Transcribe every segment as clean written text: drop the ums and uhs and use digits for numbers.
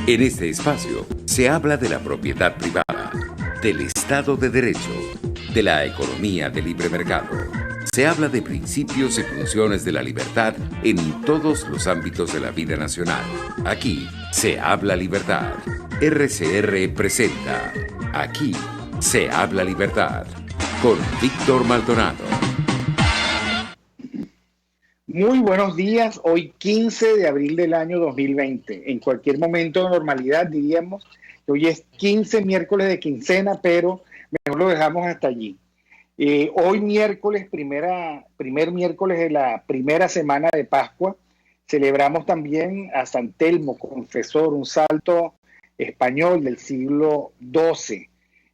En este espacio se habla de la propiedad privada, del Estado de Derecho, de la economía de libre mercado. Se habla de principios y funciones de la libertad en todos los ámbitos de la vida nacional. Aquí se habla libertad. RCR presenta Aquí se habla libertad con Víctor Maldonado. Muy buenos días, hoy 15 de abril del año 2020. En cualquier momento de normalidad diríamos que hoy es 15 miércoles de quincena, pero mejor lo dejamos hasta allí. Hoy miércoles, primer miércoles de la primera semana de Pascua, celebramos también a San Telmo, confesor, un santo español del siglo XII.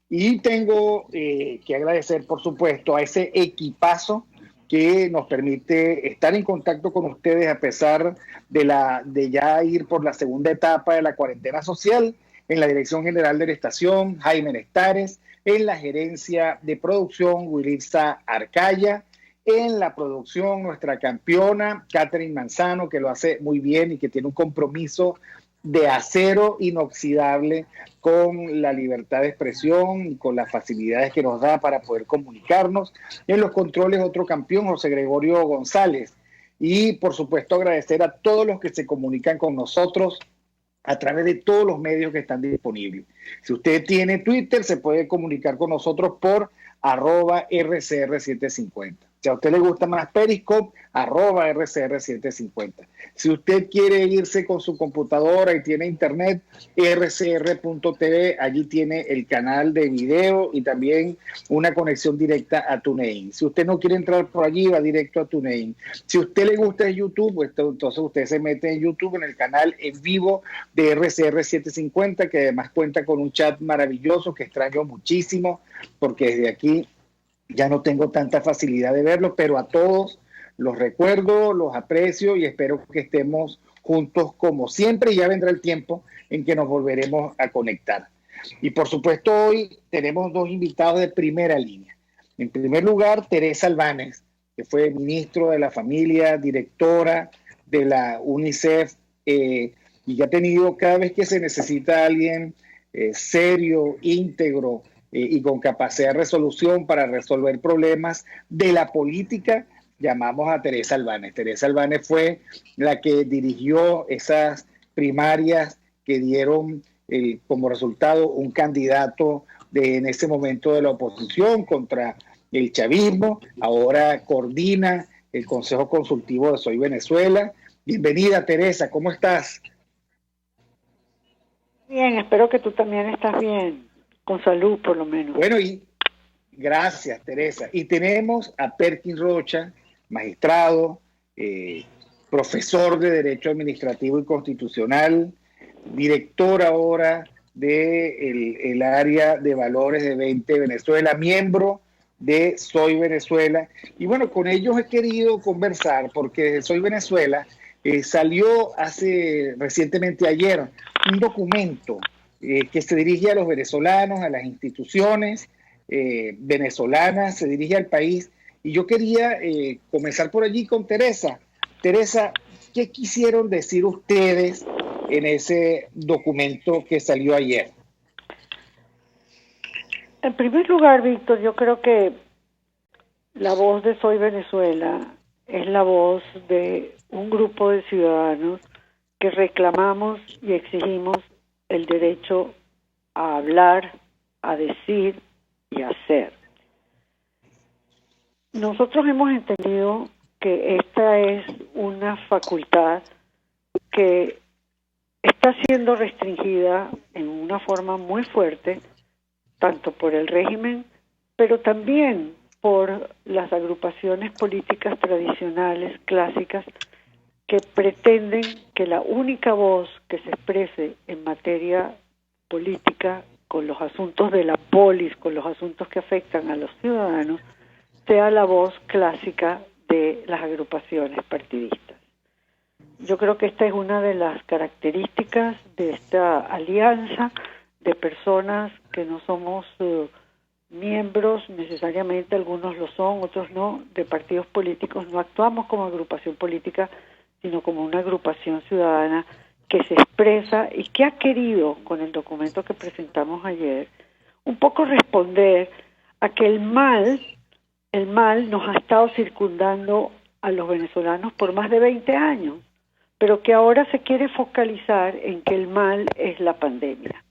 Y tengo que agradecer, por supuesto, a ese equipazo que nos permite estar en contacto con ustedes a pesar de ya ir por la segunda etapa de la cuarentena social. En la dirección general de la estación, Jaime Nestares; en la gerencia de producción, Wilitza Arcaya; en la producción, nuestra campeona, Catherine Manzano, que lo hace muy bien y que tiene un compromiso de acero inoxidable con la libertad de expresión y con las facilidades que nos da para poder comunicarnos. En los controles, otro campeón, José Gregorio González. Y por supuesto agradecer a todos los que se comunican con nosotros a través de todos los medios que están disponibles. Si usted tiene Twitter, se puede comunicar con nosotros por @RCR750. Si a usted le gusta más Periscope, @RCR750. Si usted quiere irse con su computadora y tiene internet, rcr.tv, allí tiene el canal de video y también una conexión directa a TuneIn. Si usted no quiere entrar por allí, va directo a TuneIn. Si a usted le gusta YouTube, pues, entonces usted se mete en YouTube, en el canal en vivo de RCR750, que además cuenta con un chat maravilloso que extraño muchísimo, porque desde aquí ya no tengo tanta facilidad de verlo, pero a todos los recuerdo, los aprecio y espero que estemos juntos como siempre. Y ya vendrá el tiempo en que nos volveremos a conectar. Y por supuesto hoy tenemos dos invitados de primera línea. En primer lugar, Teresa Albánez, que fue ministro de la Familia, directora de la UNICEF, y que ha tenido, cada vez que se necesita alguien serio, íntegro, y con capacidad de resolución para resolver problemas de la política, llamamos a Teresa Albánez. Teresa Albánez fue la que dirigió esas primarias que dieron como resultado un candidato en ese momento de la oposición contra el chavismo. Ahora coordina el Consejo Consultivo de Soy Venezuela. Bienvenida, Teresa, ¿cómo estás? Bien, espero que tú también estás bien. Con salud, por lo menos. Bueno, y gracias, Teresa. Y tenemos a Perkin Rocha, magistrado, profesor de Derecho Administrativo y Constitucional, director ahora del área de valores de 20 Venezuela, miembro de Soy Venezuela. Y bueno, con ellos he querido conversar porque Soy Venezuela salió recientemente ayer un documento que se dirige a los venezolanos, a las instituciones venezolanas, se dirige al país. Y yo quería comenzar por allí con Teresa. Teresa, ¿qué quisieron decir ustedes en ese documento que salió ayer? En primer lugar, Víctor, yo creo que la voz de Soy Venezuela es la voz de un grupo de ciudadanos que reclamamos y exigimos el derecho a hablar, a decir y a hacer. Nosotros hemos entendido que esta es una facultad que está siendo restringida en una forma muy fuerte, tanto por el régimen, pero también por las agrupaciones políticas tradicionales, clásicas, que pretenden que la única voz que se exprese en materia política, con los asuntos de la polis, con los asuntos que afectan a los ciudadanos, sea la voz clásica de las agrupaciones partidistas. Yo creo que esta es una de las características de esta alianza de personas que no somos miembros necesariamente, algunos lo son, otros no, de partidos políticos. No actuamos como agrupación política, sino como una agrupación ciudadana que se expresa y que ha querido, con el documento que presentamos ayer, un poco responder a que el mal nos ha estado circundando a los venezolanos por más de 20 años, pero que ahora se quiere focalizar en que el mal es la pandemia.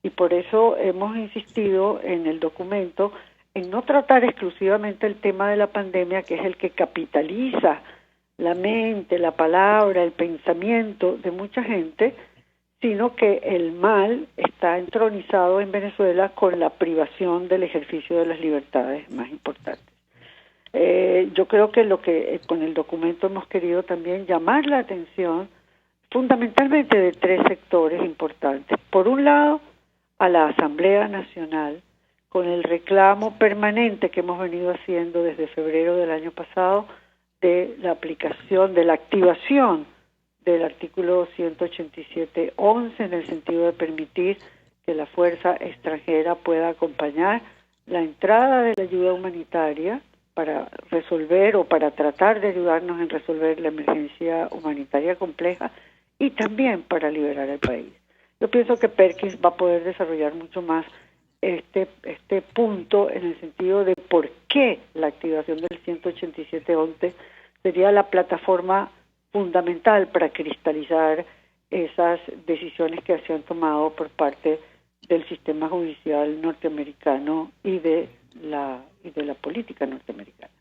Y por eso hemos insistido en el documento en no tratar exclusivamente el tema de la pandemia, que es el que capitaliza la mente, la palabra, el pensamiento de mucha gente, sino que el mal está entronizado en Venezuela con la privación del ejercicio de las libertades más importantes. Yo creo que lo que con el documento hemos querido también llamar la atención fundamentalmente de 3 sectores importantes. Por un lado, a la Asamblea Nacional, con el reclamo permanente que hemos venido haciendo desde febrero del año pasado de la aplicación, de la activación del artículo 187.11 en el sentido de permitir que la fuerza extranjera pueda acompañar la entrada de la ayuda humanitaria para resolver o para tratar de ayudarnos en resolver la emergencia humanitaria compleja y también para liberar el país. Yo pienso que Perkins va a poder desarrollar mucho más este punto en el sentido de por qué la activación del 187.11 sería la plataforma fundamental para cristalizar esas decisiones que se han tomado por parte del sistema judicial norteamericano y de la política norteamericana.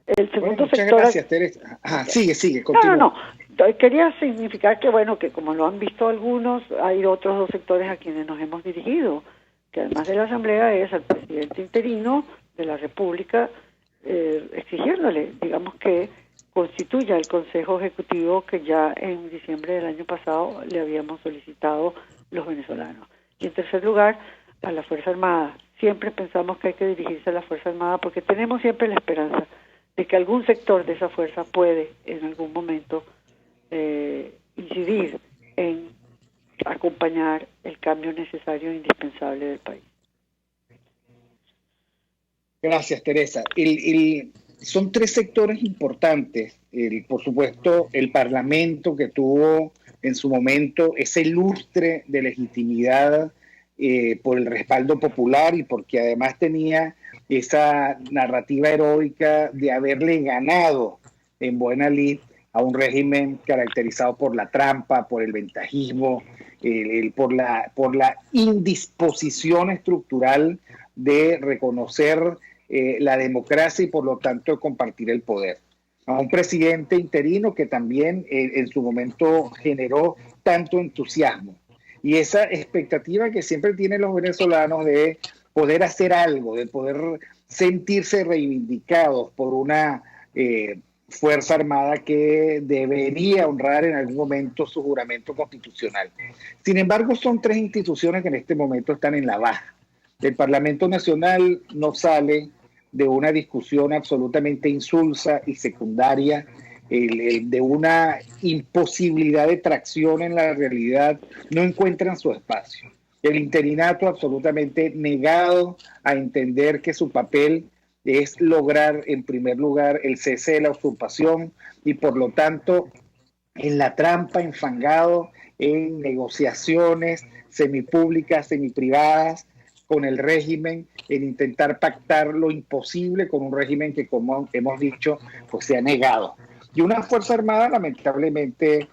El segundo muchas sector... gracias, Teresa. Sigue, continúa. No. Quería significar que, bueno, que como lo han visto algunos, hay otros 2 sectores a quienes nos hemos dirigido, que además de la Asamblea es al presidente interino de la República, exigiéndole, digamos, que constituya el Consejo Ejecutivo que ya en diciembre del año pasado le habíamos solicitado los venezolanos. Y en tercer lugar, a la Fuerza Armada. Siempre pensamos que hay que dirigirse a la Fuerza Armada porque tenemos siempre la esperanza de que algún sector de esa fuerza puede en algún momento incidir en acompañar el cambio necesario e indispensable del país. Gracias, Teresa. Son 3 sectores importantes. Por supuesto, el Parlamento, que tuvo en su momento ese lustre de legitimidad por el respaldo popular y porque además tenía esa narrativa heroica de haberle ganado en buena lid a un régimen caracterizado por la trampa, por el ventajismo, por la indisposición estructural de reconocer la democracia y por lo tanto compartir el poder. A un presidente interino que también en su momento generó tanto entusiasmo. Y esa expectativa que siempre tienen los venezolanos de poder hacer algo, de poder sentirse reivindicados por una Fuerza Armada que debería honrar en algún momento su juramento constitucional. Sin embargo, son 3 instituciones que en este momento están en la baja. El Parlamento Nacional no sale de una discusión absolutamente insulsa y secundaria, de una imposibilidad de tracción en la realidad, no encuentran su espacio. El interinato absolutamente negado a entender que su papel es lograr en primer lugar el cese de la usurpación y por lo tanto en la trampa, enfangado en negociaciones semipúblicas, semiprivadas con el régimen, en intentar pactar lo imposible con un régimen que, como hemos dicho, pues se ha negado. Y una Fuerza Armada lamentablemente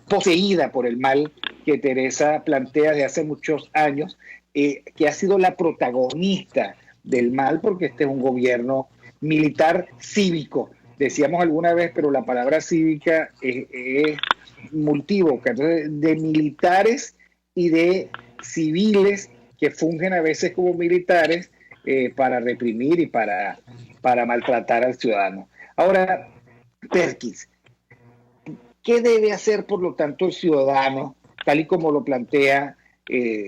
poseída por el mal que Teresa plantea desde hace muchos años, que ha sido la protagonista del mal, porque este es un gobierno militar cívico. Decíamos alguna vez, pero la palabra cívica es multívoca, entonces de militares y de civiles que fungen a veces como militares para reprimir y para maltratar al ciudadano. Ahora, Perkins, ¿qué debe hacer, por lo tanto, el ciudadano, tal y como lo plantea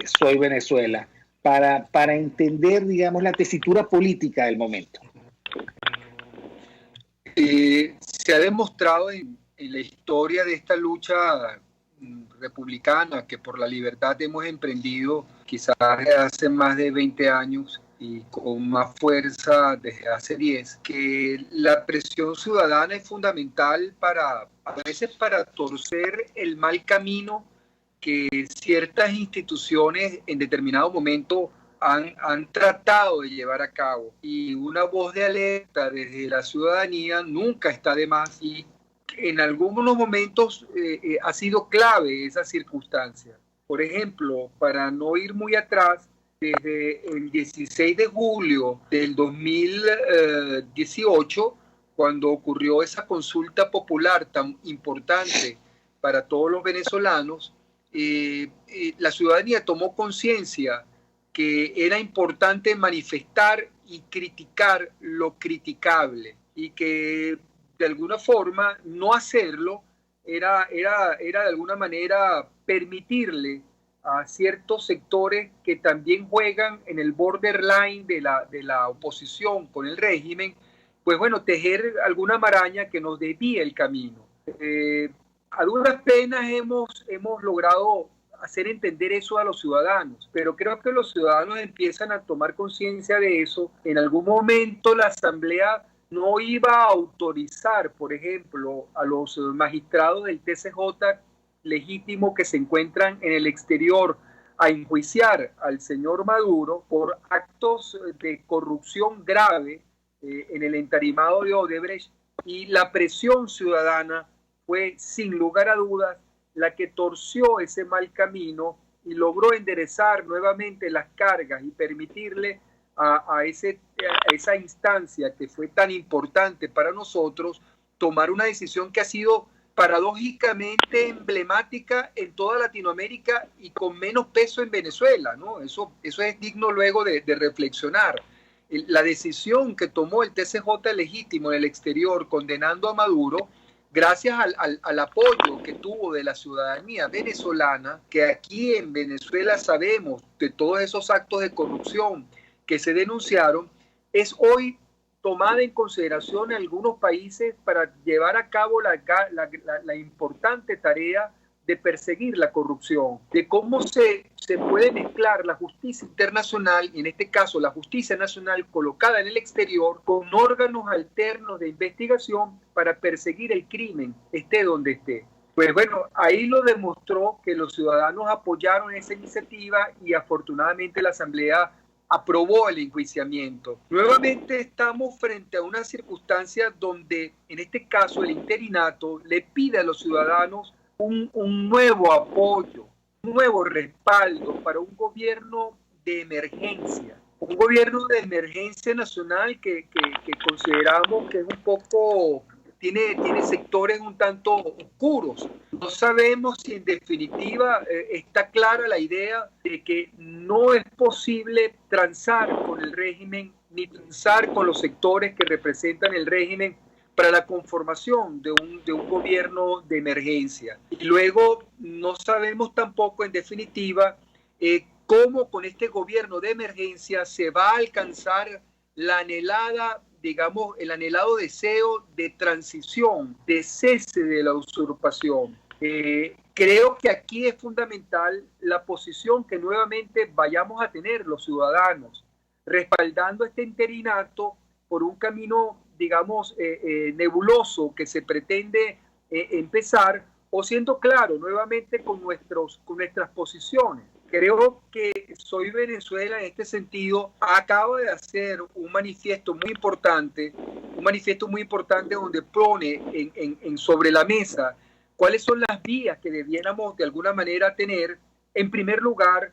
Soy Venezuela, para entender, digamos, la tesitura política del momento? Se ha demostrado en la historia de esta lucha republicana que por la libertad hemos emprendido quizás hace más de 20 años y con más fuerza desde hace 10, que la presión ciudadana es fundamental a veces para torcer el mal camino que ciertas instituciones en determinado momento han tratado de llevar a cabo. Y una voz de alerta desde la ciudadanía nunca está de más, y en algunos momentos ha sido clave esa circunstancia. Por ejemplo, para no ir muy atrás, desde el 16 de julio del 2018, cuando ocurrió esa consulta popular tan importante para todos los venezolanos, la ciudadanía tomó conciencia que era importante manifestar y criticar lo criticable, y que de alguna forma no hacerlo era de alguna manera permitirle a ciertos sectores que también juegan en el borderline de la oposición con el régimen, pues bueno, tejer alguna maraña que nos desvíe el camino. A duras penas hemos logrado hacer entender eso a los ciudadanos, pero creo que los ciudadanos empiezan a tomar conciencia de eso. En algún momento la Asamblea no iba a autorizar, por ejemplo, a los magistrados del TCJ legítimo que se encuentran en el exterior a enjuiciar al señor Maduro por actos de corrupción grave en el entarimado de Odebrecht, y la presión ciudadana fue sin lugar a dudas la que torció ese mal camino y logró enderezar nuevamente las cargas y permitirle a esa instancia que fue tan importante para nosotros tomar una decisión que ha sido paradójicamente emblemática en toda Latinoamérica y con menos peso en Venezuela, ¿no? Eso es digno luego de reflexionar. La decisión que tomó el TCJ legítimo en el exterior condenando a Maduro, gracias al apoyo que tuvo de la ciudadanía venezolana, que aquí en Venezuela sabemos de todos esos actos de corrupción que se denunciaron, es hoy tomada en consideración en algunos países para llevar a cabo la importante tarea de perseguir la corrupción, de cómo se puede mezclar la justicia internacional, y en este caso la justicia nacional colocada en el exterior, con órganos alternos de investigación para perseguir el crimen, esté donde esté. Pues bueno, ahí lo demostró que los ciudadanos apoyaron esa iniciativa y afortunadamente la Asamblea aprobó el enjuiciamiento. Nuevamente estamos frente a una circunstancia donde, en este caso, el interinato le pide a los ciudadanos un nuevo apoyo, un nuevo respaldo para un gobierno de emergencia. Un gobierno de emergencia nacional que consideramos que es un poco, tiene sectores un tanto oscuros. No sabemos si en definitiva está clara la idea de que no es posible transar con el régimen ni transar con los sectores que representan el régimen para la conformación de un gobierno de emergencia. Y luego no sabemos tampoco en definitiva cómo con este gobierno de emergencia se va a alcanzar la anhelada, digamos, el anhelado deseo de transición, de cese de la usurpación. Creo que aquí es fundamental la posición que nuevamente vayamos a tener los ciudadanos, respaldando este interinato por un camino, digamos, nebuloso que se pretende empezar, o siendo claro nuevamente con nuestras posiciones. Creo que Soy Venezuela en este sentido acaba de hacer un manifiesto muy importante donde pone sobre la mesa cuáles son las vías que debiéramos de alguna manera tener. En primer lugar,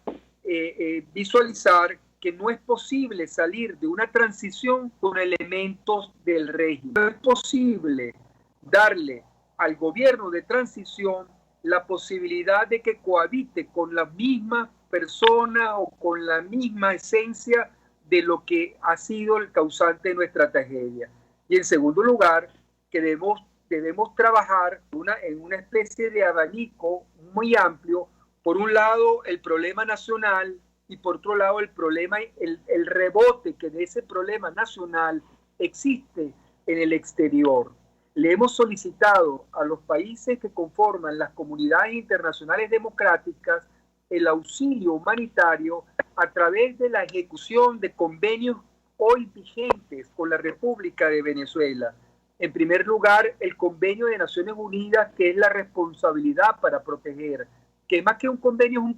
visualizar que no es posible salir de una transición con elementos del régimen. No es posible darle al gobierno de transición la posibilidad de que cohabite con la misma persona o con la misma esencia de lo que ha sido el causante de nuestra tragedia. Y en segundo lugar, que debemos trabajar en una especie de abanico muy amplio. Por un lado, el problema nacional, y por otro lado, el rebote que de ese problema nacional existe en el exterior. Le hemos solicitado a los países que conforman las comunidades internacionales democráticas el auxilio humanitario a través de la ejecución de convenios hoy vigentes con la República de Venezuela. En primer lugar, el convenio de Naciones Unidas, que es la responsabilidad para proteger, que más que un convenio es un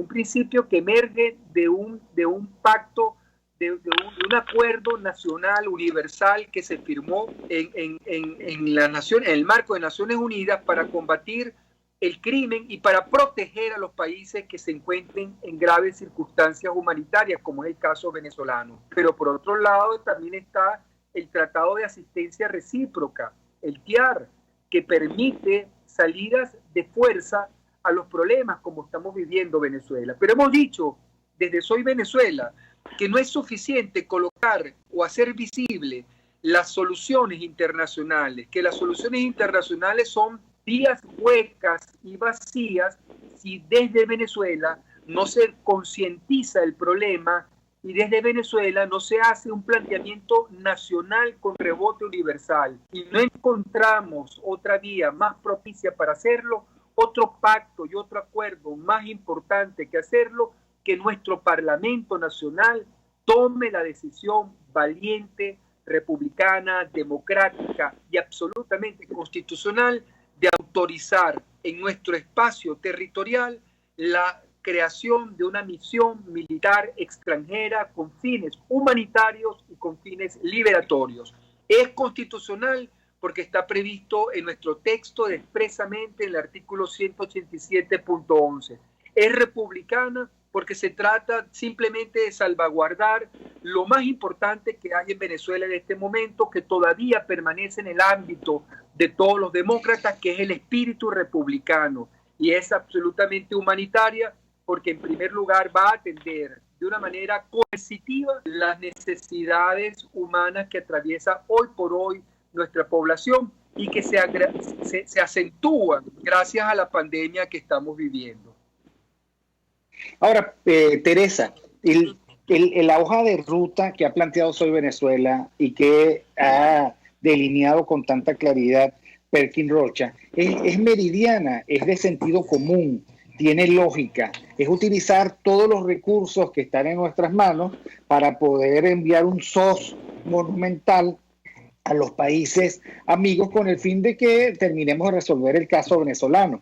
principio que emerge de un pacto, de un acuerdo nacional universal que se firmó en el marco de Naciones Unidas para combatir el crimen y para proteger a los países que se encuentren en graves circunstancias humanitarias, como es el caso venezolano. Pero por otro lado también está el Tratado de Asistencia Recíproca, el TIAR, que permite salidas de fuerza a los problemas como estamos viviendo Venezuela. Pero hemos dicho desde Soy Venezuela que no es suficiente colocar o hacer visible las soluciones internacionales, que las soluciones internacionales son vías huecas y vacías si desde Venezuela no se concientiza el problema y desde Venezuela no se hace un planteamiento nacional con rebote universal y no encontramos otra vía más propicia para hacerlo, otro pacto y otro acuerdo más importante que hacerlo, que nuestro Parlamento Nacional tome la decisión valiente, republicana, democrática y absolutamente constitucional de autorizar en nuestro espacio territorial la creación de una misión militar extranjera con fines humanitarios y con fines liberatorios. Es constitucional porque está previsto en nuestro texto expresamente en el artículo 187.11. Es republicana porque se trata simplemente de salvaguardar lo más importante que hay en Venezuela en este momento, que todavía permanece en el ámbito de todos los demócratas, que es el espíritu republicano, y es absolutamente humanitaria porque en primer lugar va a atender de una manera coercitiva las necesidades humanas que atraviesa hoy por hoy nuestra población y que se acentúan gracias a la pandemia que estamos viviendo. Ahora, Teresa, la hoja de ruta que ha planteado Soy Venezuela y que ha delineado con tanta claridad Perkin Rocha es meridiana, es de sentido común, tiene lógica, es utilizar todos los recursos que están en nuestras manos para poder enviar un SOS monumental a los países amigos con el fin de que terminemos de resolver el caso venezolano.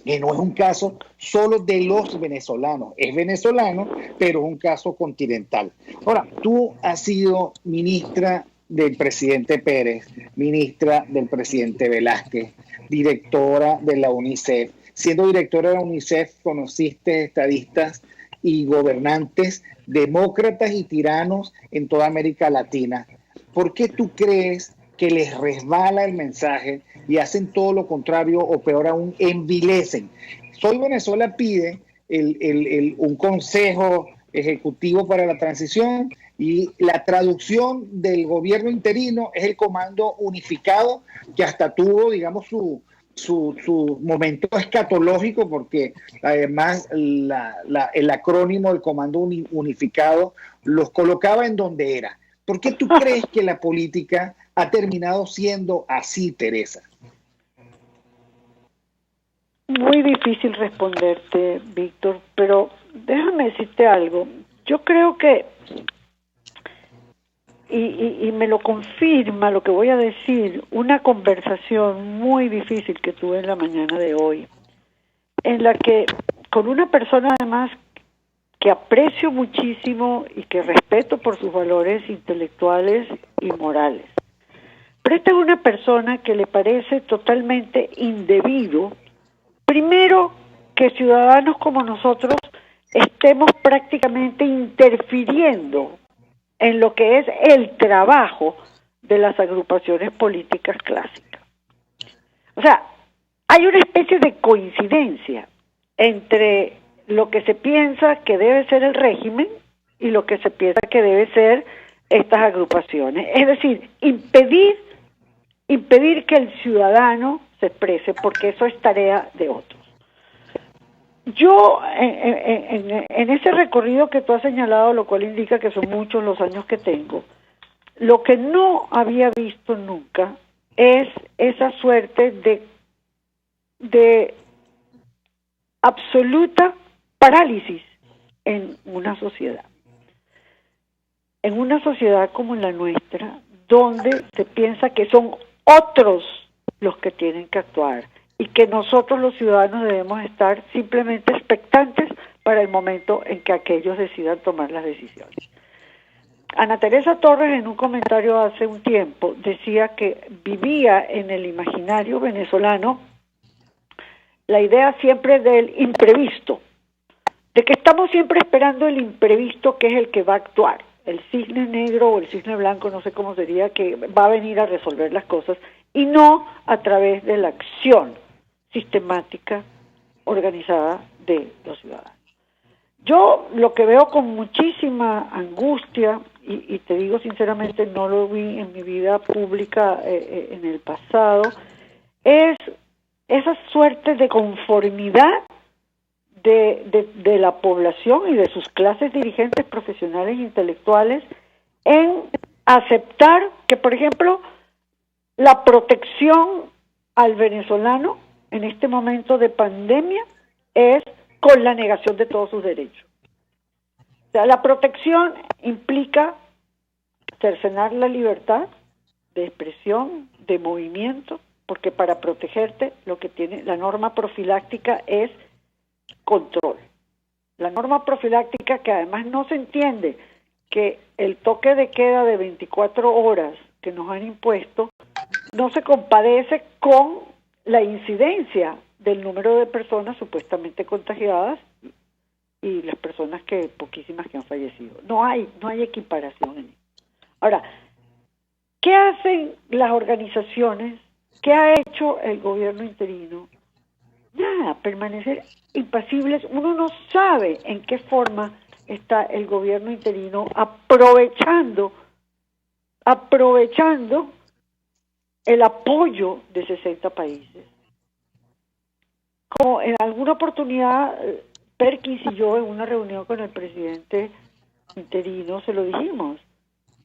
Que no es un caso solo de los venezolanos, es venezolano, pero es un caso continental. Ahora, tú has sido ministra del presidente Pérez, ministra del presidente Velázquez, directora de la UNICEF. Siendo directora de la UNICEF, conociste estadistas y gobernantes, demócratas y tiranos en toda América Latina. ¿Por qué tú crees que les resbala el mensaje y hacen todo lo contrario o peor aún, envilecen? Soy Venezuela pide un consejo ejecutivo para la transición y la traducción del gobierno interino es el comando unificado, que hasta tuvo, digamos, su momento escatológico, porque además el acrónimo del comando unificado los colocaba en donde era. ¿Por qué tú crees que la política ha terminado siendo así, Teresa? Muy difícil responderte, Víctor, pero déjame decirte algo. Yo creo que, y me lo confirma lo que voy a decir, una conversación muy difícil que tuve en la mañana de hoy, en la que con una persona además que aprecio muchísimo y que respeto por sus valores intelectuales y morales. Pero esta es una persona que le parece totalmente indebido, primero, que ciudadanos como nosotros estemos prácticamente interfiriendo en lo que es el trabajo de las agrupaciones políticas clásicas. O sea, hay una especie de coincidencia entre lo que se piensa que debe ser el régimen y lo que se piensa que debe ser estas agrupaciones. Es decir, impedir que el ciudadano se exprese, porque eso es tarea de otros. Yo, en ese recorrido que tú has señalado, lo cual indica que son muchos los años que tengo, lo que no había visto nunca es esa suerte de absoluta parálisis en una sociedad. En una sociedad como la nuestra, donde se piensa que son otros los que tienen que actuar y que nosotros los ciudadanos debemos estar simplemente expectantes para el momento en que aquellos decidan tomar las decisiones. Ana Teresa Torres, en un comentario hace un tiempo, decía que vivía en el imaginario venezolano la idea siempre del imprevisto, de que estamos siempre esperando el imprevisto, que es el que va a actuar, el cisne negro o el cisne blanco, no sé cómo sería, que va a venir a resolver las cosas, y no a través de la acción sistemática, organizada de los ciudadanos. Yo lo que veo con muchísima angustia, y te digo sinceramente, no lo vi en mi vida pública en el pasado, es esa suerte de conformidad de la población y de sus clases dirigentes profesionales e intelectuales en aceptar que, por ejemplo, la protección al venezolano en este momento de pandemia es con la negación de todos sus derechos. O sea, la protección implica cercenar la libertad de expresión, de movimiento, porque para protegerte lo que tiene la norma profiláctica es control. La norma profiláctica, que además no se entiende que el toque de queda de 24 horas que nos han impuesto no se compadece con la incidencia del número de personas supuestamente contagiadas y las personas poquísimas que han fallecido. No hay equiparación en eso. Ahora, ¿qué hacen las organizaciones? ¿Qué ha hecho el gobierno interino? Nada, permanecer impasibles. Uno no sabe en qué forma está el gobierno interino aprovechando el apoyo de 60 países. Como en alguna oportunidad Perkins y yo en una reunión con el presidente interino se lo dijimos.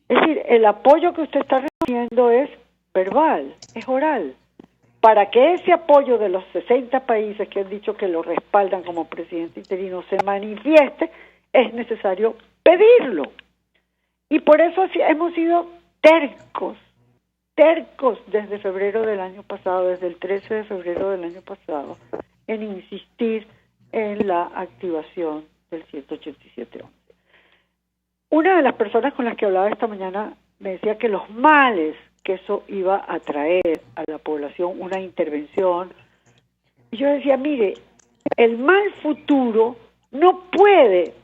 Es decir, el apoyo que usted está recibiendo es verbal, es oral. Para que ese apoyo de los 60 países que han dicho que lo respaldan como presidente interino se manifieste, es necesario pedirlo. Y por eso hemos sido tercos desde febrero del año pasado, desde el 13 de febrero del año pasado, en insistir en la activación del 187.11. Una de las personas con las que hablaba esta mañana me decía que los males que eso iba a traer a la población, una intervención, y yo decía, mire, el mal futuro no puede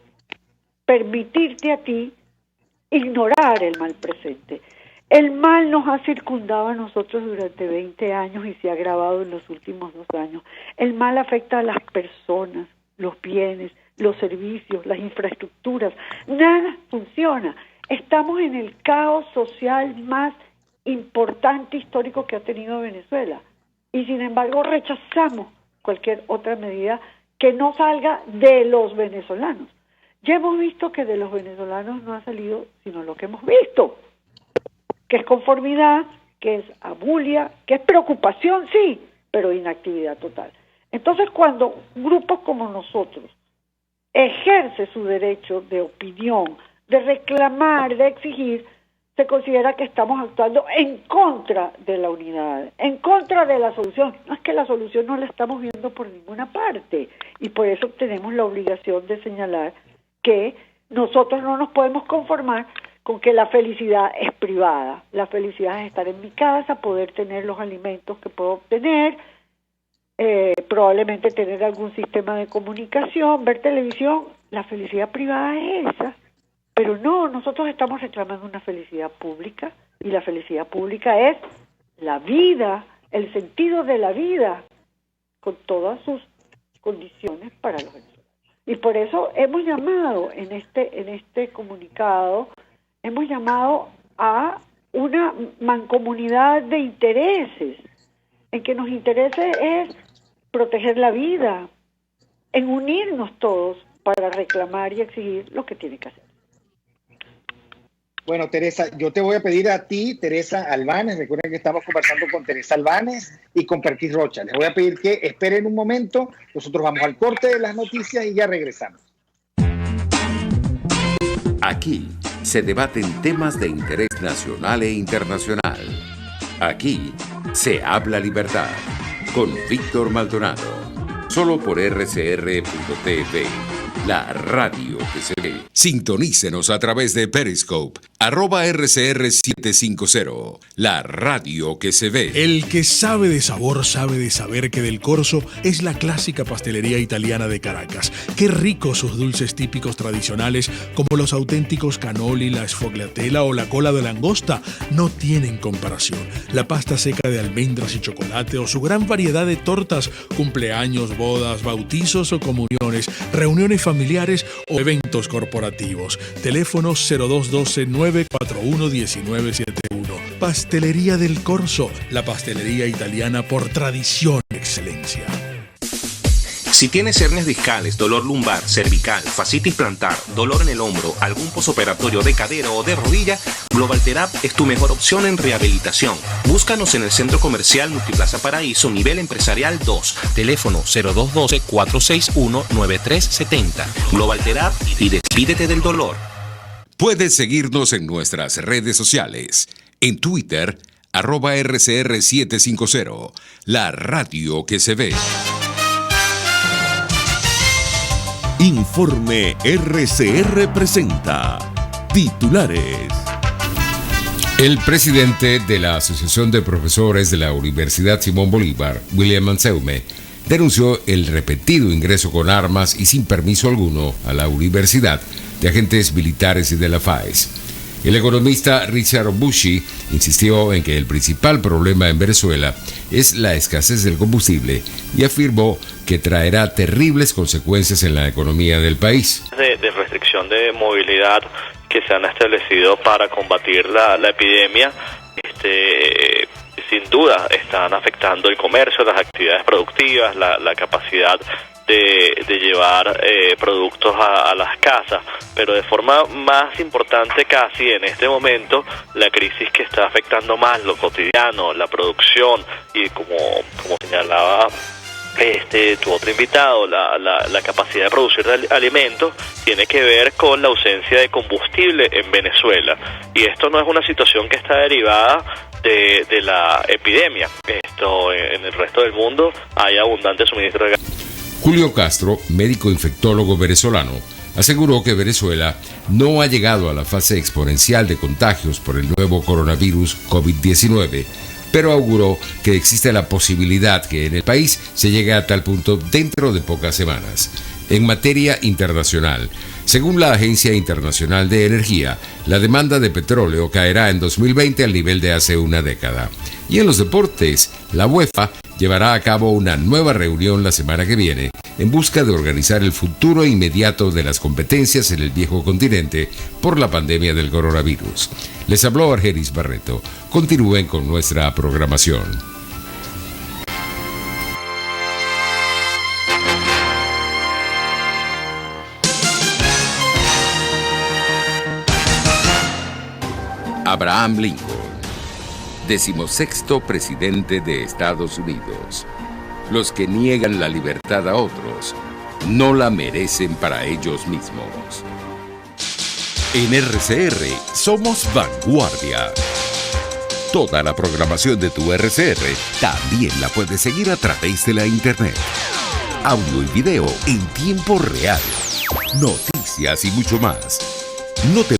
permitirte a ti ignorar el mal presente. El mal nos ha circundado a nosotros durante 20 años y se ha agravado en los últimos 2 años. El mal afecta a las personas, los bienes, los servicios, las infraestructuras. Nada funciona. Estamos en el caos social más importante histórico que ha tenido Venezuela. Y sin embargo rechazamos cualquier otra medida que no salga de los venezolanos. Ya hemos visto que de los venezolanos no ha salido sino lo que hemos visto, que es conformidad, que es abulia, que es preocupación, sí, pero inactividad total. Entonces, cuando grupos como nosotros ejerce su derecho de opinión, de reclamar, de exigir, se considera que estamos actuando en contra de la unidad, en contra de la solución. No es que la solución no la estamos viendo por ninguna parte, y por eso tenemos la obligación de señalar que nosotros no nos podemos conformar con que la felicidad es privada. La felicidad es estar en mi casa, poder tener los alimentos que puedo obtener, probablemente tener algún sistema de comunicación, ver televisión. La felicidad privada es esa. Pero no, nosotros estamos reclamando una felicidad pública, y la felicidad pública es la vida, el sentido de la vida, con todas sus condiciones para los venezolanos. Y por eso hemos llamado en este comunicado, hemos llamado a una mancomunidad de intereses, en que nos interese es proteger la vida, en unirnos todos para reclamar y exigir lo que tiene que hacer. Bueno, Teresa, yo te voy a pedir a ti, Teresa Albanes, recuerden que estamos conversando con Teresa Albanes y con Perkins Rocha. Les voy a pedir que esperen un momento, nosotros vamos al corte de las noticias y ya regresamos. Aquí se debaten temas de interés nacional e internacional. Aquí se habla libertad con Víctor Maldonado. Solo por rcr.tv, la radio que se ve. Sintonícenos a través de Periscope, @RCR750, la radio que se ve. El que sabe de sabor sabe de saber que Del Corso es la clásica pastelería italiana de Caracas. Qué ricos sus dulces típicos tradicionales, como los auténticos cannoli, la sfogliatella o la cola de langosta, no tienen comparación. La pasta seca de almendras y chocolate o su gran variedad de tortas, cumpleaños, bodas, bautizos o comuniones, reuniones familiares o eventos corporativos. Teléfono 0212-941-1971. Pastelería Del Corso, la pastelería italiana por tradición y excelencia. Si tienes hernias discales, dolor lumbar, cervical, fascitis plantar, dolor en el hombro, algún posoperatorio de cadera o de rodilla, Globalterap es tu mejor opción en rehabilitación. Búscanos en el Centro Comercial Multiplaza Paraíso, nivel empresarial 2. Teléfono 0212-461-9370. Globalterap y despídete del dolor. Puedes seguirnos en nuestras redes sociales. En Twitter, @RCR750, la radio que se ve. Informe RCR presenta titulares. El presidente de la Asociación de Profesores de la Universidad Simón Bolívar, William Anseume, denunció el repetido ingreso con armas y sin permiso alguno a la universidad de agentes militares y de la FAES. El economista Richard Bushi insistió en que el principal problema en Venezuela es la escasez del combustible y afirmó que traerá terribles consecuencias en la economía del país. De restricción de movilidad que se han establecido para combatir la epidemia, sin duda están afectando el comercio, las actividades productivas, la capacidad de llevar productos a las casas, pero de forma más importante casi en este momento, la crisis que está afectando más lo cotidiano, la producción y como señalaba tu otro invitado, la capacidad de producir alimentos, tiene que ver con la ausencia de combustible en Venezuela, y esto no es una situación que está derivada de la epidemia. En el resto del mundo hay abundante suministro de gas. Julio Castro, médico infectólogo venezolano, aseguró que Venezuela no ha llegado a la fase exponencial de contagios por el nuevo coronavirus COVID-19, pero auguró que existe la posibilidad que en el país se llegue a tal punto dentro de pocas semanas. En materia internacional, según la Agencia Internacional de Energía, la demanda de petróleo caerá en 2020 al nivel de hace una década. Y en los deportes, la UEFA llevará a cabo una nueva reunión la semana que viene en busca de organizar el futuro inmediato de las competencias en el viejo continente por la pandemia del coronavirus. Les habló Argenis Barreto. Continúen con nuestra programación. Abraham Lincoln, 16º presidente de Estados Unidos. Los que niegan la libertad a otros, no la merecen para ellos mismos. En RCR somos vanguardia. Toda la programación de tu RCR también la puedes seguir a través de la internet. Audio y video en tiempo real. Noticias y mucho más. No te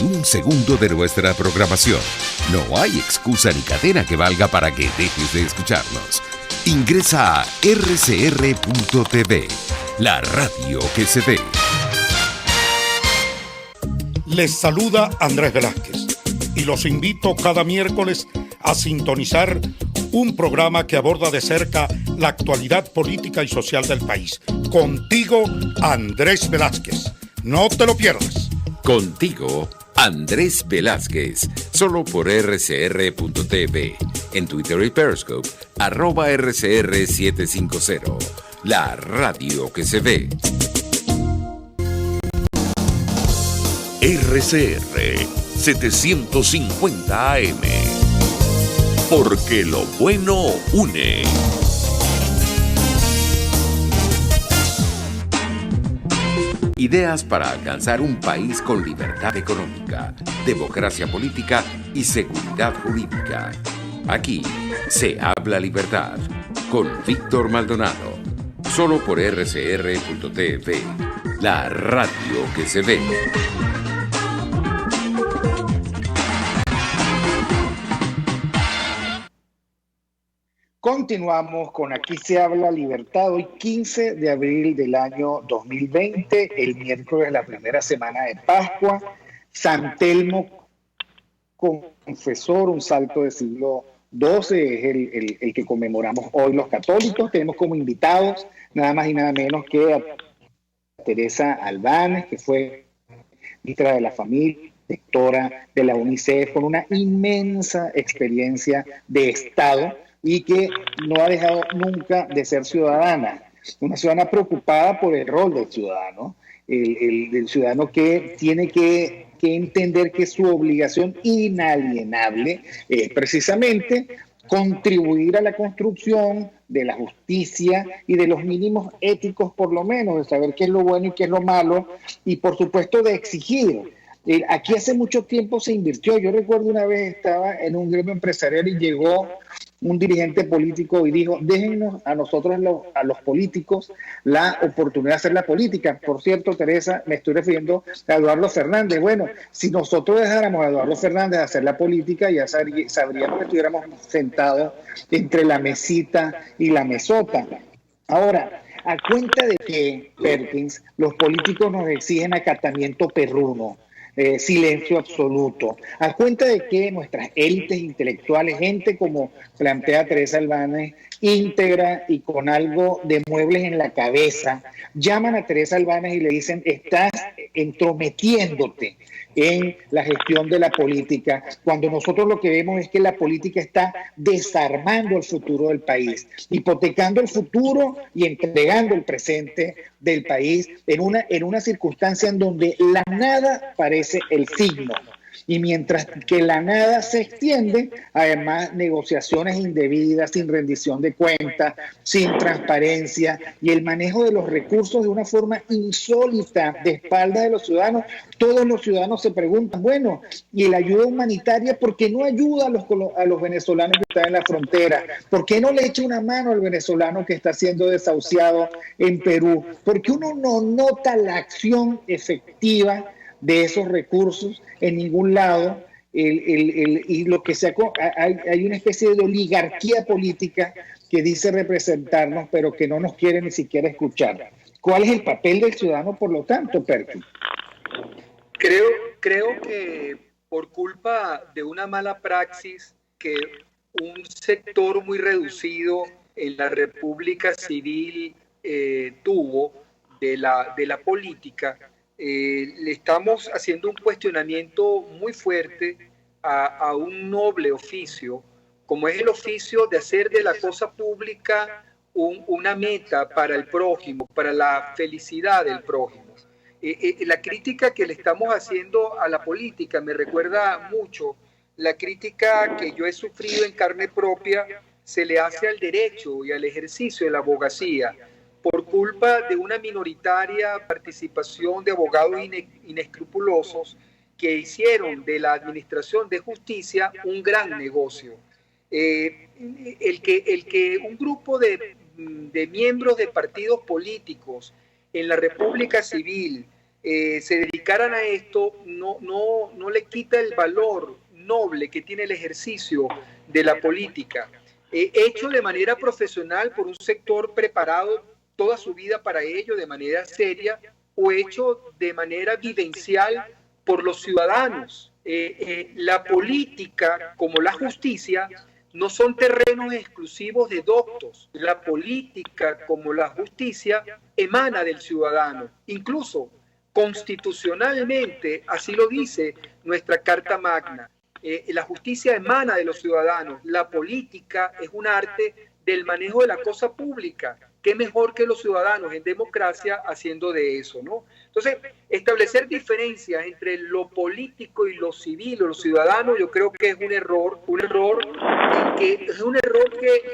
un segundo de nuestra programación. No hay excusa ni cadena que valga para que dejes de escucharnos. Ingresa a rcr.tv, la radio que se ve. Les saluda Andrés Velázquez y los invito cada miércoles a sintonizar un programa que aborda de cerca la actualidad política y social del país. Contigo, Andrés Velázquez. No te lo pierdas. Contigo, Andrés Velázquez, solo por rcr.tv, en Twitter y Periscope, @RCR750, la radio que se ve. RCR 750 AM, porque lo bueno une. Ideas para alcanzar un país con libertad económica, democracia política y seguridad jurídica. Aquí se habla libertad con Víctor Maldonado. Solo por rcr.tv, la radio que se ve. Continuamos con Aquí se habla libertad, hoy 15 de abril del año 2020, el miércoles de la primera semana de Pascua. San Telmo Confesor, un santo del siglo XII, es el que conmemoramos hoy los católicos. Tenemos como invitados nada más y nada menos que a Teresa Albáñez, que fue ministra de la familia, directora de la UNICEF, con una inmensa experiencia de Estado, y que no ha dejado nunca de ser ciudadana, una ciudadana preocupada por el rol del ciudadano, el ciudadano que tiene que entender que su obligación inalienable es precisamente contribuir a la construcción de la justicia y de los mínimos éticos, por lo menos, de saber qué es lo bueno y qué es lo malo, y por supuesto de exigir. Aquí hace mucho tiempo se invirtió. Yo recuerdo una vez estaba en un gremio empresarial y llegó un dirigente político y dijo: déjennos a nosotros, a los políticos, la oportunidad de hacer la política. Por cierto, Teresa, me estoy refiriendo a Eduardo Fernández. Bueno, si nosotros dejáramos a Eduardo Fernández hacer la política, ya sabríamos que estuviéramos sentados entre la mesita y la mesota. Ahora, ¿a cuenta de que, Perkins, los políticos nos exigen acatamiento perruno, silencio absoluto? ¿A cuenta de que nuestras élites intelectuales, gente como plantea Teresa Albáñez, íntegra y con algo de muebles en la cabeza, llaman a Teresa Albáñez y le dicen: estás entrometiéndote en la gestión de la política, cuando nosotros lo que vemos es que la política está desarmando el futuro del país, hipotecando el futuro y entregando el presente del país en una circunstancia en donde la nada parece el signo. Y mientras que la nada se extiende, además negociaciones indebidas, sin rendición de cuentas, sin transparencia y el manejo de los recursos de una forma insólita de espaldas de los ciudadanos. Todos los ciudadanos se preguntan: bueno, ¿y la ayuda humanitaria por qué no ayuda a los venezolanos que están en la frontera? ¿Por qué no le echa una mano al venezolano que está siendo desahuciado en Perú? ¿Por qué uno no nota la acción efectiva de esos recursos en ningún lado? Y lo que hay una especie de oligarquía política que dice representarnos, pero que no nos quiere ni siquiera escuchar. ¿Cuál es el papel del ciudadano, por lo tanto, Perkins? Creo que por culpa de una mala praxis que un sector muy reducido en la República Civil tuvo de la política, le estamos haciendo un cuestionamiento muy fuerte a un noble oficio, como es el oficio de hacer de la cosa pública una meta para el prójimo, para la felicidad del prójimo. La crítica que le estamos haciendo a la política me recuerda mucho la crítica que yo he sufrido en carne propia se le hace al derecho y al ejercicio de la abogacía, por culpa de una minoritaria participación de abogados inescrupulosos que hicieron de la administración de justicia un gran negocio. El que un grupo de miembros de partidos políticos en la República Civil se dedicaran a esto no le quita el valor noble que tiene el ejercicio de la política, hecho de manera profesional por un sector preparado toda su vida para ello de manera seria, o hecho de manera vivencial por los ciudadanos. La política, como la justicia, no son terrenos exclusivos de doctos. La política, como la justicia, emana del ciudadano. Incluso constitucionalmente, así lo dice nuestra Carta Magna. La justicia emana de los ciudadanos. La política es un arte del manejo de la cosa pública qué mejor que los ciudadanos en democracia haciendo de eso, ¿no? Entonces, establecer diferencias entre lo político y lo civil o lo ciudadano, yo creo que es un error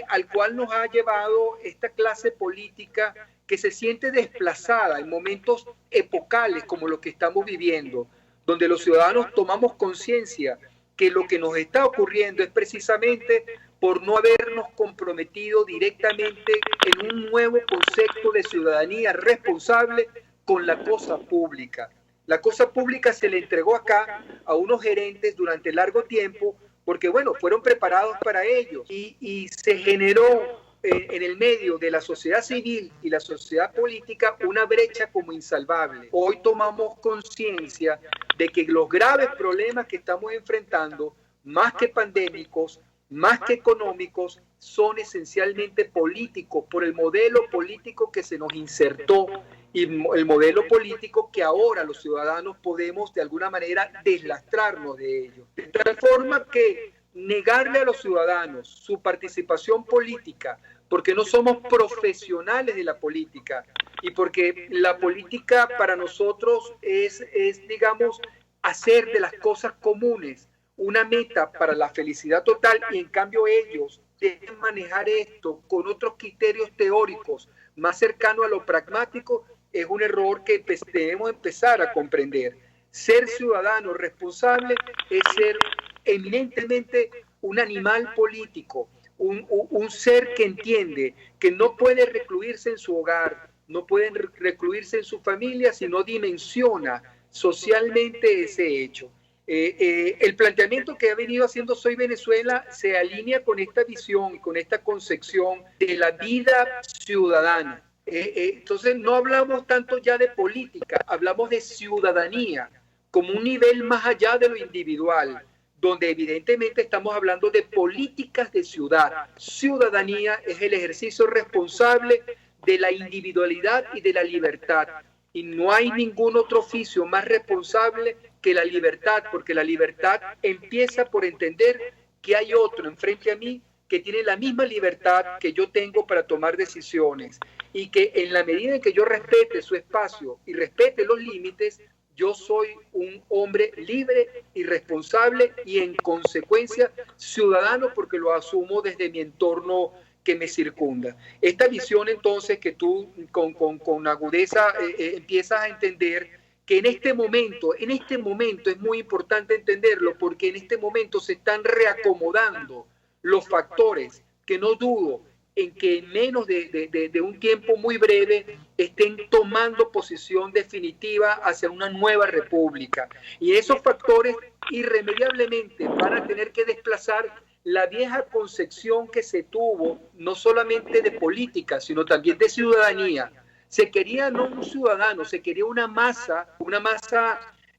al cual nos ha llevado esta clase política que se siente desplazada en momentos epocales como los que estamos viviendo, donde los ciudadanos tomamos conciencia que lo que nos está ocurriendo es precisamente por no habernos comprometido directamente en un nuevo concepto de ciudadanía responsable con la cosa pública. La cosa pública se le entregó acá a unos gerentes durante largo tiempo porque, bueno, fueron preparados para ello y se generó en el medio de la sociedad civil y la sociedad política una brecha como insalvable. Hoy tomamos conciencia de que los graves problemas que estamos enfrentando, más que pandémicos, más que económicos, son esencialmente políticos, por el modelo político que se nos insertó y el modelo político que ahora los ciudadanos podemos de alguna manera deslastrarnos de ello. De tal forma que negarle a los ciudadanos su participación política, porque no somos profesionales de la política y porque la política para nosotros es digamos, hacer de las cosas comunes una meta para la felicidad total, y en cambio ellos deben manejar esto con otros criterios teóricos más cercanos a lo pragmático, es un error que debemos empezar a comprender. Ser ciudadano responsable es ser eminentemente un animal político, un ser que entiende que no puede recluirse en su hogar, no puede recluirse en su familia si no dimensiona socialmente ese hecho. El planteamiento que ha venido haciendo Soy Venezuela se alinea con esta visión, con esta concepción de la vida ciudadana. Entonces no hablamos tanto ya de política, hablamos de ciudadanía como un nivel más allá de lo individual, donde evidentemente estamos hablando de políticas de ciudad. Ciudadanía es el ejercicio responsable de la individualidad y de la libertad. Y no hay ningún otro oficio más responsable que la libertad, porque la libertad empieza por entender que hay otro enfrente a mí que tiene la misma libertad que yo tengo para tomar decisiones, y que en la medida en que yo respete su espacio y respete los límites, yo soy un hombre libre y responsable y en consecuencia ciudadano, porque lo asumo desde mi entorno que me circunda. Esta visión entonces que tú con agudeza empiezas a entender que en este momento es muy importante entenderlo, porque en este momento se están reacomodando los factores que no dudo en que en menos de un tiempo muy breve estén tomando posición definitiva hacia una nueva república. Y esos factores irremediablemente van a tener que desplazar la vieja concepción que se tuvo, no solamente de política, sino también de ciudadanía. Se quería no un ciudadano, se quería una masa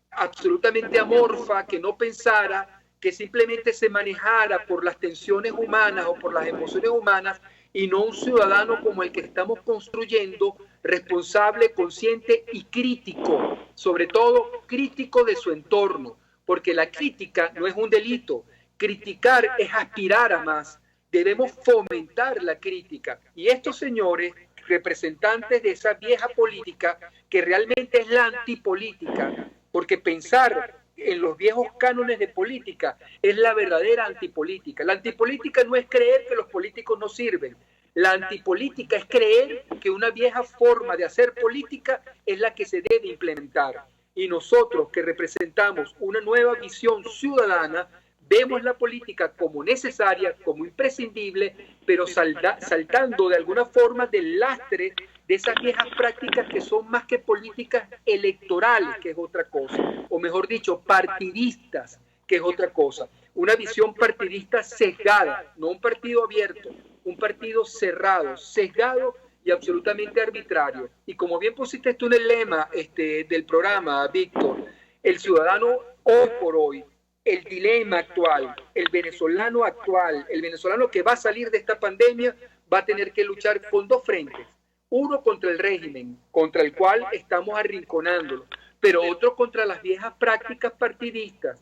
absolutamente amorfa, que no pensara, que simplemente se manejara por las tensiones humanas o por las emociones humanas, y no un ciudadano como el que estamos construyendo, responsable, consciente y crítico, sobre todo crítico de su entorno, porque la crítica no es un delito. Criticar es aspirar a más. Debemos fomentar la crítica. Y estos señores, representantes de esa vieja política, que realmente es la antipolítica, porque pensar en los viejos cánones de política es la verdadera antipolítica. La antipolítica no es creer que los políticos no sirven. La antipolítica es creer que una vieja forma de hacer política es la que se debe implementar. Y nosotros, que representamos una nueva visión ciudadana, vemos la política como necesaria, como imprescindible, pero saltando de alguna forma del lastre de esas viejas prácticas que son más que políticas electorales, que es otra cosa, o mejor dicho, partidistas, que es otra cosa. Una visión partidista sesgada, no un partido abierto, un partido cerrado, sesgado y absolutamente arbitrario. Y como bien pusiste tú en el lema del programa, Víctor, el ciudadano hoy por hoy, el dilema actual, el venezolano que va a salir de esta pandemia, va a tener que luchar con dos frentes. Uno contra el régimen, contra el cual estamos arrinconándolo, pero otro contra las viejas prácticas partidistas,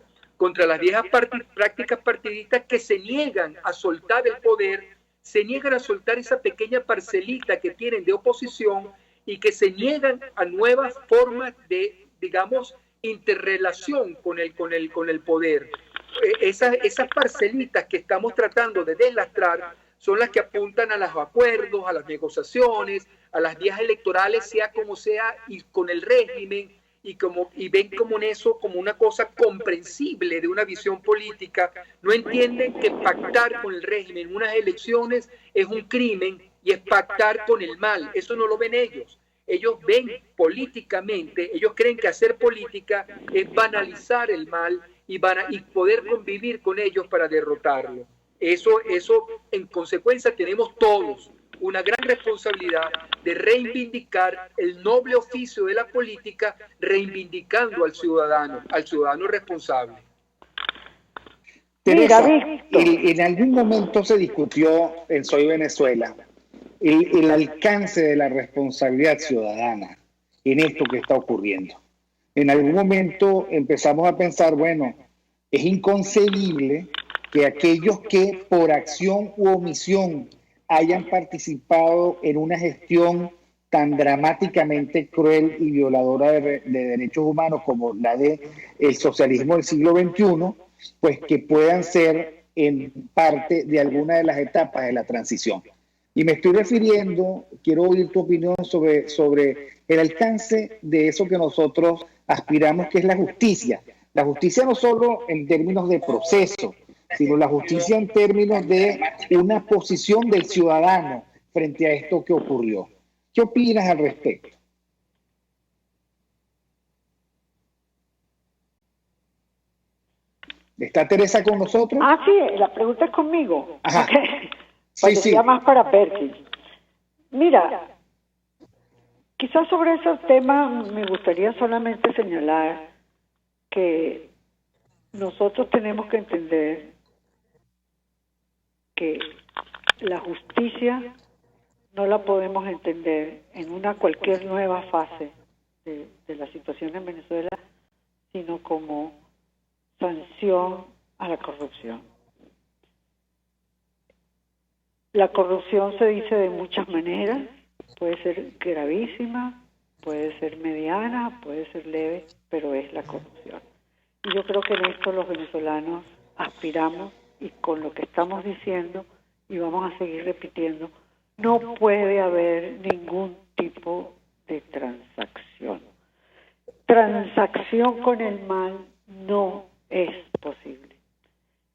prácticas partidistas que se niegan a soltar el poder, se niegan a soltar esa pequeña parcelita que tienen de oposición y que se niegan a nuevas formas de, digamos, interrelación con el poder. Esas parcelitas que estamos tratando de deslastrar son las que apuntan a los acuerdos, a las negociaciones, a las vías electorales, sea como sea, y con el régimen, y ven como en eso como una cosa comprensible de una visión política. No entienden que pactar con el régimen en unas elecciones es un crimen y es pactar con el mal. Eso no lo ven ellos. Ellos ven políticamente, ellos creen que hacer política es banalizar el mal y poder convivir con ellos para derrotarlo. Eso, en consecuencia, tenemos todos una gran responsabilidad de reivindicar el noble oficio de la política, reivindicando al ciudadano responsable. Teresa, en algún momento se discutió en Soy Venezuela el alcance de la responsabilidad ciudadana en esto que está ocurriendo. En algún momento empezamos a pensar, bueno, es inconcebible que aquellos que por acción u omisión hayan participado en una gestión tan dramáticamente cruel y violadora de derechos humanos como la del socialismo del siglo XXI, pues que puedan ser en parte de alguna de las etapas de la transición. Y me estoy refiriendo, quiero oír tu opinión sobre el alcance de eso que nosotros aspiramos, que es la justicia. La justicia no solo en términos de proceso, sino la justicia en términos de una posición del ciudadano frente a esto que ocurrió. ¿Qué opinas al respecto? ¿Está Teresa con nosotros? Sí, la pregunta es conmigo. Ajá. Okay. Sí. Más para Perkins. Mira, quizás sobre esos temas me gustaría solamente señalar que nosotros tenemos que entender que la justicia no la podemos entender en una cualquier nueva fase de la situación en Venezuela, sino como sanción a la corrupción. La corrupción se dice de muchas maneras, puede ser gravísima, puede ser mediana, puede ser leve, pero es la corrupción. Y yo creo que en esto los venezolanos aspiramos, y con lo que estamos diciendo, y vamos a seguir repitiendo, no puede haber ningún tipo de transacción. Transacción con el mal no es posible.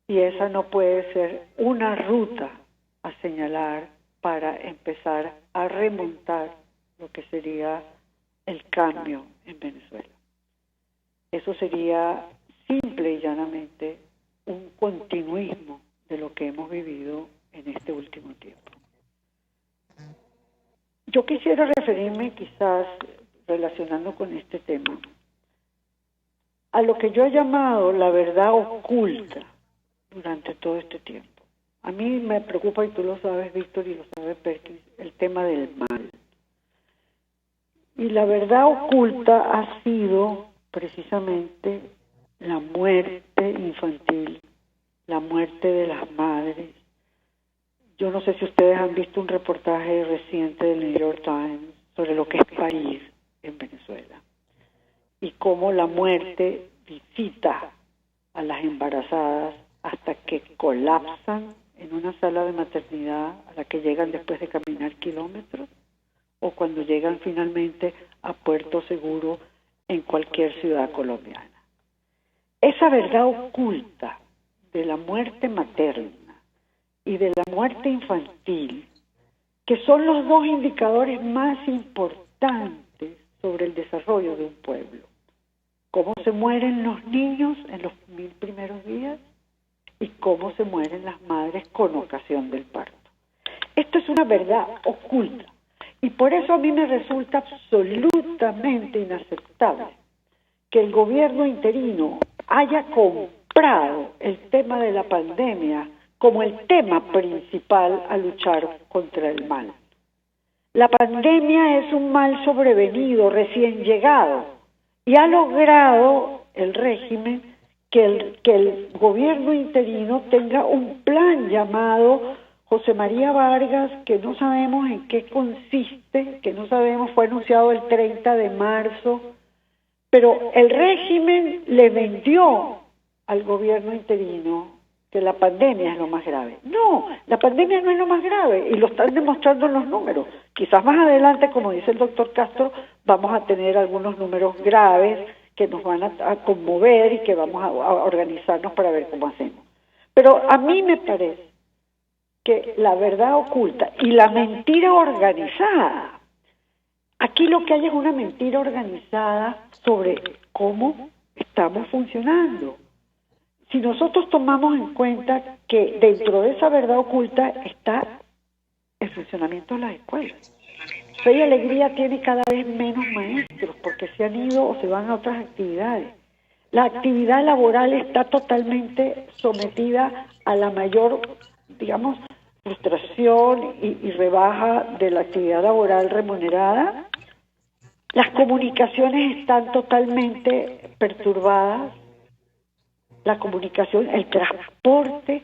Y esa no puede ser una ruta a señalar para empezar a remontar lo que sería el cambio en Venezuela. Eso sería simple y llanamente un continuismo de lo que hemos vivido en este último tiempo. Yo quisiera referirme, quizás relacionando con este tema, a lo que yo he llamado la verdad oculta durante todo este tiempo. A mí me preocupa, y tú lo sabes, Víctor, y lo sabe Perkins, el tema del mal. Y la verdad oculta ha sido precisamente la muerte infantil, la muerte de las madres. Yo no sé si ustedes han visto un reportaje reciente del New York Times sobre lo que es París en Venezuela y cómo la muerte visita a las embarazadas hasta que colapsan en una sala de maternidad a la que llegan después de caminar kilómetros, o cuando llegan finalmente a puerto seguro en cualquier ciudad colombiana. Esa verdad oculta de la muerte materna y de la muerte infantil, que son los dos indicadores más importantes sobre el desarrollo de un pueblo. Cómo se mueren los niños en los 1000 primeros días y cómo se mueren las madres con ocasión del parto. Esto es una verdad oculta, y por eso a mí me resulta absolutamente inaceptable que el gobierno interino haya comprado el tema de la pandemia como el tema principal a luchar contra el mal. La pandemia es un mal sobrevenido, recién llegado, y ha logrado el régimen que el gobierno interino tenga un plan llamado José María Vargas, que no sabemos en qué consiste, que no sabemos, fue anunciado el 30 de marzo, pero el régimen le vendió al gobierno interino que la pandemia es lo más grave. No, la pandemia no es lo más grave, y lo están demostrando los números. Quizás más adelante, como dice el doctor Castro, vamos a tener algunos números graves que nos van a conmover y que vamos a organizarnos para ver cómo hacemos. Pero a mí me parece que la verdad oculta y la mentira organizada, aquí lo que hay es una mentira organizada sobre cómo estamos funcionando. Si nosotros tomamos en cuenta que dentro de esa verdad oculta está el funcionamiento de las escuelas. Fe y Alegría tiene cada vez menos maestros porque se han ido o se van a otras actividades. La actividad laboral está totalmente sometida a la mayor, digamos, frustración y rebaja de la actividad laboral remunerada. Las comunicaciones están totalmente perturbadas. La comunicación, el transporte,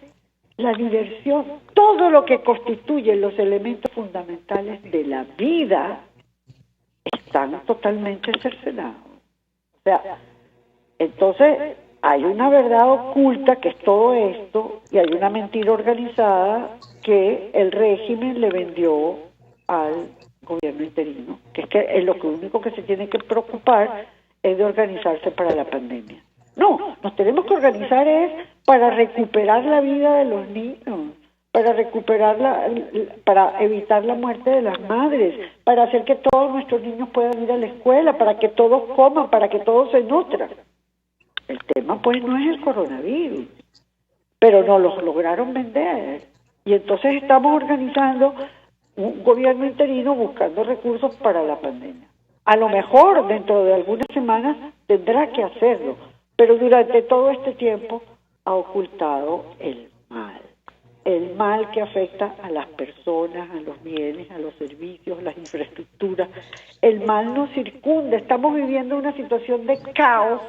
la diversión, todo lo que constituye los elementos fundamentales de la vida están totalmente cercenados. O sea, entonces hay una verdad oculta que es todo esto y hay una mentira organizada que el régimen le vendió al gobierno interino, que es lo único que se tiene que preocupar es de organizarse para la pandemia. No, nos tenemos que organizar es para recuperar la vida de los niños, para recuperar para evitar la muerte de las madres, para hacer que todos nuestros niños puedan ir a la escuela, para que todos coman, para que todos se nutran. El tema pues no es el coronavirus, pero nos los lograron vender y entonces estamos organizando un gobierno interino buscando recursos para la pandemia. A lo mejor dentro de algunas semanas tendrá que hacerlo, pero durante todo este tiempo ha ocultado el mal que afecta a las personas, a los bienes, a los servicios, las infraestructuras. El mal nos circunda, estamos viviendo una situación de caos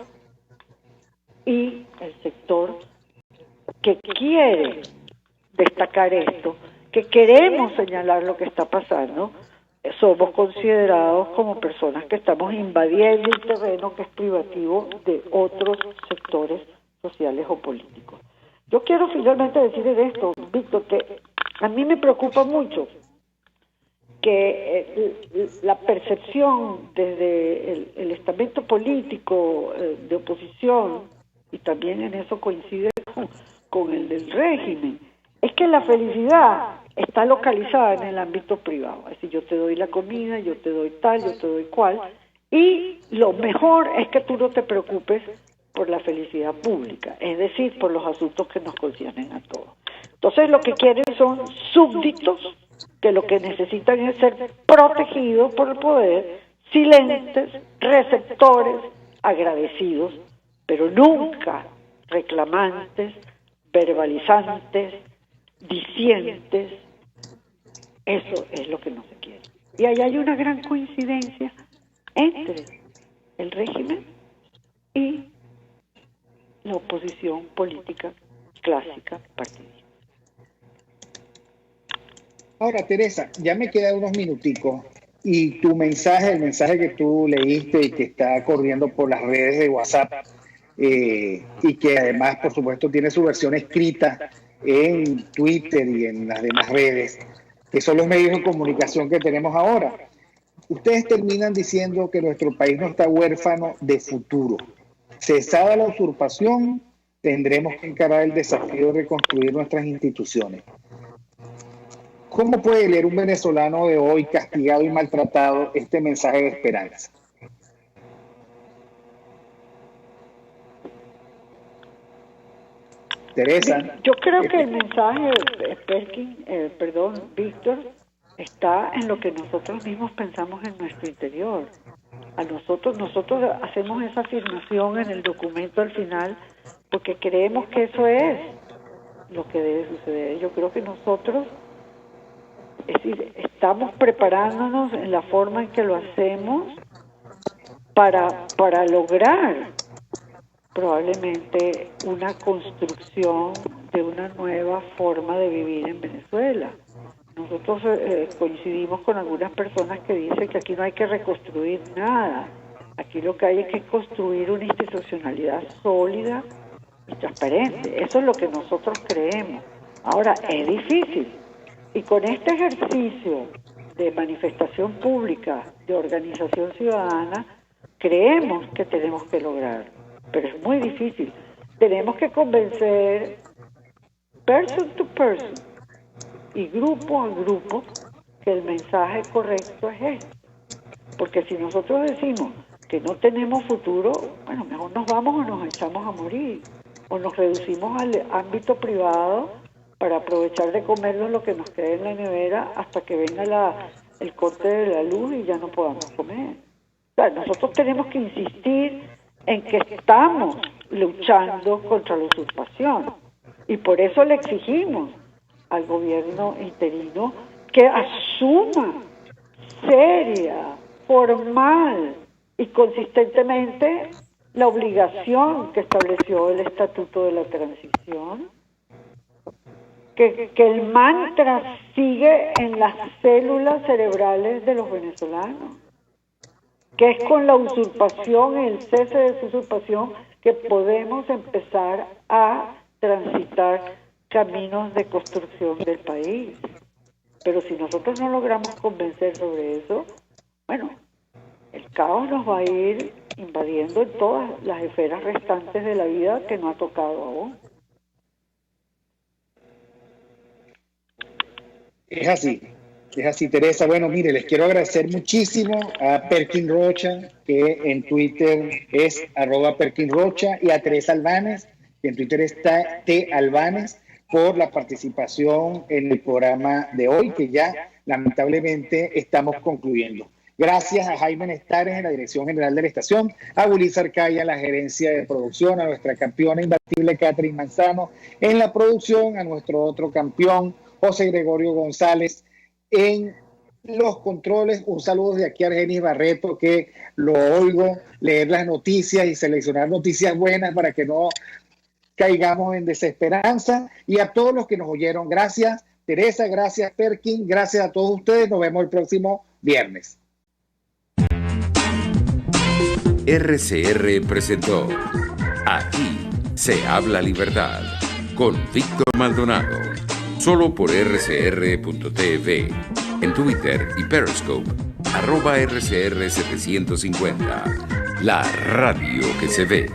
y el sector que quiere destacar esto, que queremos señalar lo que está pasando, somos considerados como personas que estamos invadiendo un terreno que es privativo de otros sectores sociales o políticos. Yo quiero finalmente decir esto, Víctor, que a mí me preocupa mucho que la percepción desde el estamento político de oposición, y también en eso coincide con el del régimen, es que la felicidad está localizada en el ámbito privado. Es decir, yo te doy la comida, yo te doy tal, yo te doy cual, y lo mejor es que tú no te preocupes por la felicidad pública, es decir, por los asuntos que nos conciernen a todos. Entonces lo que quieren son súbditos que lo que necesitan es ser protegidos por el poder, silentes, receptores, agradecidos, pero nunca reclamantes, verbalizantes, dicientes. Eso es lo que no se quiere. Y ahí hay una gran coincidencia entre el régimen y la oposición política clásica partidista. Ahora, Teresa, ya me quedan unos minuticos y tu mensaje, el mensaje que tú leíste y que está corriendo por las redes de WhatsApp y que además, por supuesto, tiene su versión escrita en Twitter y en las demás redes, que son los medios de comunicación que tenemos ahora. Ustedes terminan diciendo que nuestro país no está huérfano de futuro. Cesada la usurpación, tendremos que encarar el desafío de reconstruir nuestras instituciones. ¿Cómo puede leer un venezolano de hoy, castigado y maltratado, este mensaje de esperanza? Teresa. Yo creo que el mensaje, Víctor, está en lo que nosotros mismos pensamos en nuestro interior. Nosotros hacemos esa afirmación en el documento al final porque creemos que eso es lo que debe suceder. Yo creo que nosotros, es decir, estamos preparándonos en la forma en que lo hacemos para lograr probablemente una construcción de una nueva forma de vivir en Venezuela. Nosotros coincidimos con algunas personas que dicen que aquí no hay que reconstruir nada. Aquí lo que hay es que construir una institucionalidad sólida y transparente. Eso es lo que nosotros creemos. Ahora, es difícil. Y con este ejercicio de manifestación pública, de organización ciudadana, creemos que tenemos que lograrlo. Pero es muy difícil. Tenemos que convencer person to person y grupo a grupo que el mensaje correcto es este. Porque si nosotros decimos que no tenemos futuro, bueno, mejor nos vamos o nos echamos a morir, o nos reducimos al ámbito privado para aprovechar de comernos lo que nos quede en la nevera hasta que venga el corte de la luz y ya no podamos comer. O sea, nosotros tenemos que insistir en que estamos luchando contra la usurpación, y por eso le exigimos al gobierno interino que asuma seria, formal y consistentemente la obligación que estableció el Estatuto de la Transición, que el mantra sigue en las células cerebrales de los venezolanos, que es con la usurpación, el cese de su usurpación, que podemos empezar a transitar caminos de construcción del país. Pero si nosotros no logramos convencer sobre eso, bueno, el caos nos va a ir invadiendo en todas las esferas restantes de la vida que no ha tocado aún. Es así, Teresa. Bueno, mire, les quiero agradecer muchísimo a Perkin Rocha, que en Twitter es @PerkinRocha, y a Teresa Albanes, que en Twitter está @Albanes, por la participación en el programa de hoy, que ya lamentablemente estamos concluyendo. Gracias a Jaime Nestares en la dirección general de la estación, a Willy Arcaya en la gerencia de producción, a nuestra campeona imbatible Catherine Manzano en la producción, a nuestro otro campeón José Gregorio González en los controles. Un saludo de aquí a Argenis Barreto, que lo oigo leer las noticias y seleccionar noticias buenas para que no caigamos en desesperanza. Y a todos los que nos oyeron, gracias Teresa, gracias Perkin, gracias a todos ustedes. Nos vemos el próximo viernes. RCR presentó Aquí se habla libertad con Víctor Maldonado, solo por rcr.tv, en Twitter y Periscope, @RCR750, la radio que se ve.